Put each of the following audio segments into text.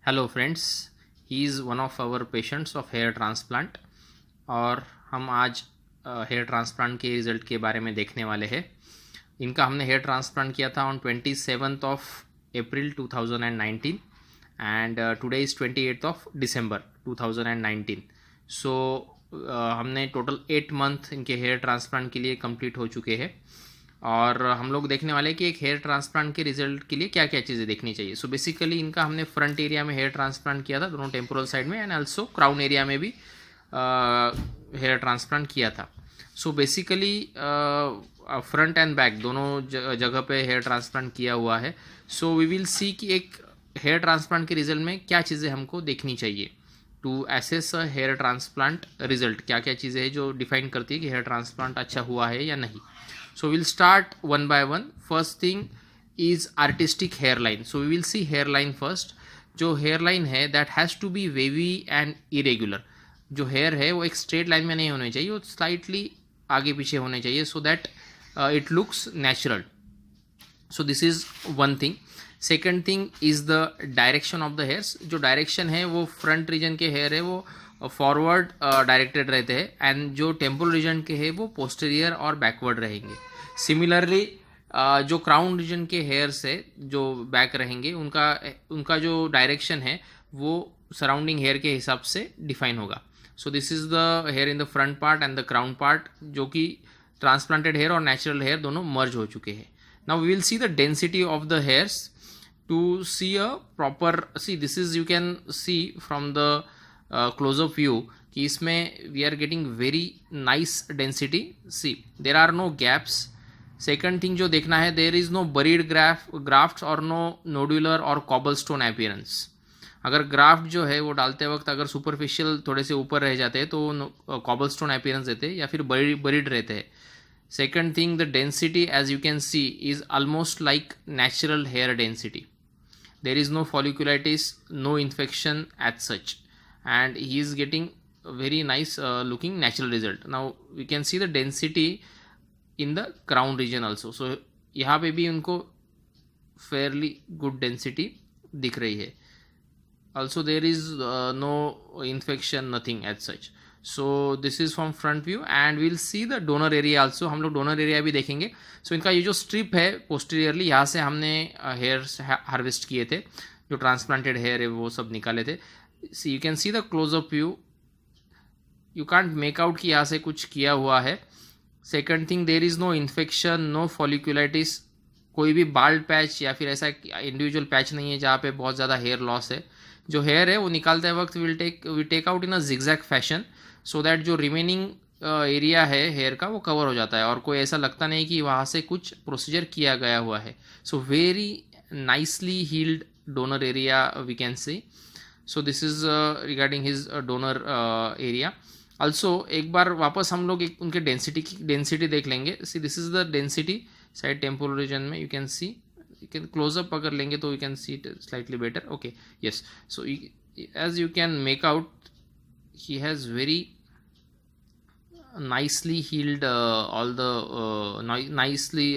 Hello friends, he is one of our patients of hair transplant और हम आज hair transplant के result के बारे में देखने वाले हैं। इनका हमने हेयर ट्रांसप्लांट किया था on 27th of April 2019 and today is 28th of December 2019। सो हमने टोटल 8 मंथ इनके हेयर ट्रांसप्लांट के लिए कंप्लीट हो चुके हैं और हम लोग देखने वाले हैं कि एक हेयर ट्रांसप्लांट के रिजल्ट के लिए क्या क्या चीज़ें देखनी चाहिए। सो बेसिकली इनका हमने फ्रंट एरिया में हेयर ट्रांसप्लांट किया था, दोनों टेम्पोरल साइड में, एंड ऑल्सो क्राउन एरिया में भी हेयर ट्रांसप्लांट किया था। So basically front end back दोनों जगह पे हेयर ट्रांसप्लांट किया हुआ है। सो वी विल सी कि एक हेयर ट्रांसप्लांट के रिजल्ट में क्या चीज़ें हमको देखनी चाहिए to assess a hair transplant result. क्या क्या चीज़ें हैं जो डिफाइन करती है कि हेयर ट्रांसप्लांट अच्छा हुआ है या नहीं। So we'll start one by one. First thing is artistic hairline. So we will see hairline first. जो hairline है that has to be wavy and irregular. जो hair है वो एक straight line में नहीं होने चाहिए, वो slightly आगे पीछे होने चाहिए so that it looks natural. So this is one thing. Second thing is the direction of the hairs. जो direction है वो front region के hair है वो फॉरवर्ड डायरेक्टेड रहते हैं एंड जो टेम्पोरल रीजन के हैं वो पोस्टीरियर और बैकवर्ड रहेंगे। सिमिलरली जो क्राउन रीजन के हेयर्स है जो बैक रहेंगे उनका जो डायरेक्शन है वो सराउंडिंग हेयर के हिसाब से डिफाइन होगा। So this is the hair in the front part and the crown part, जो कि ट्रांसप्लांटेड हेयर और नेचुरल हेयर दोनों मर्ज हो चुके हैं। Now we will see the density of the hairs to see a proper see this is you can see from the closeup view कि इसमें we are getting very nice density. See there are no gaps. Second thing जो देखना है, देर is no buried graft और no nodular और cobble stone appearance. अगर graft जो है वो डालते वक्त अगर सुपरफिशियल थोड़े से ऊपर रह जाते हैं तो कॉबल स्टोन अपीयरेंस देते हैं या फिर बरीड रहते हैं। Second thing, the density as you can see is almost like natural hair density. There is no folliculitis, no infection as such, and he is getting a very nice looking natural result. Now we can see the density in the crown region also. So यहाँ पे भी उनको fairly good density दिख रही है। Also there is no infection, nothing as such. So this is from front view and we'll see the donor area also. हम लोग donor area भी देखेंगे। So इनका ये जो strip है posteriorly, यहाँ से हमने hairs harvest किए थे, जो transplanted hair है वो सब निकाले थे। See you can see the close-up view. You can't make out कि यहाँ से कुछ किया हुआ है। Second thing, there is no infection, no folliculitis. कोई भी बाल्ड पैच या फिर ऐसा इंडिविजुअल पैच नहीं है जहाँ पे बहुत ज़्यादा हेयर लॉस है। जो हेयर है वो निकालते वक्त we take out in a zigzag fashion so that जो रिमेनिंग एरिया है हेयर का वो कवर हो जाता है और कोई ऐसा लगता नहीं कि वहाँ से कुछ प्रोसीजर किया गया हुआ है। So very nicely healed donor area we can see. So this is regarding his donor area. Also एक बार वापस हम लोग एक उनके डेंसिटी देख लेंगे। See this is the density side temporal region में। You can see, you can close up अगर लेंगे तो you can see it slightly better. Okay, yes. So as you can make out he has very nicely healed all the nicely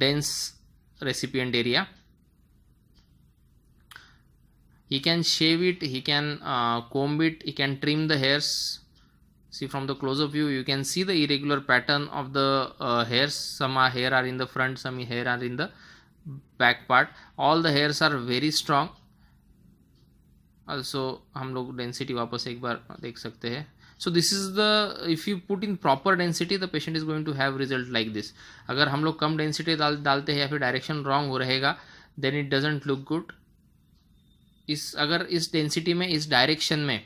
dense recipient area. He can shave it, he can comb it, he can trim the hairs. See from the close-up view you can see the irregular pattern of the hairs. Some hair are in the front, some hair are in the back part. All the hairs are very strong. Also हम लोग density वापस एक बार देख सकते हैं। So this is the, if you put in proper density the patient is going to have result like this. अगर हम लोग कम डेंसिटी डालते हैं या फिर डायरेक्शन रॉन्ग हो रहेगा then it doesn't look good. अगर इस डेंसिटी में, इस डायरेक्शन में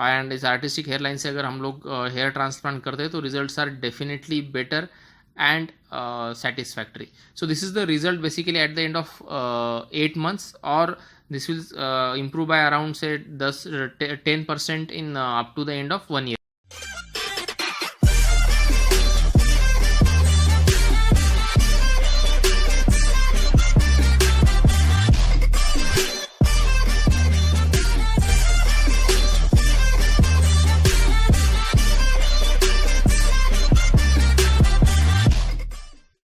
एंड इस आर्टिस्टिक हेयर लाइन से अगर हम लोग हेयर ट्रांसप्लांट करते हैं तो results are definitely better and satisfactory. So this is the result basically at the end of 8 months, or this will improve by around say 10% in up to the end of 1 year.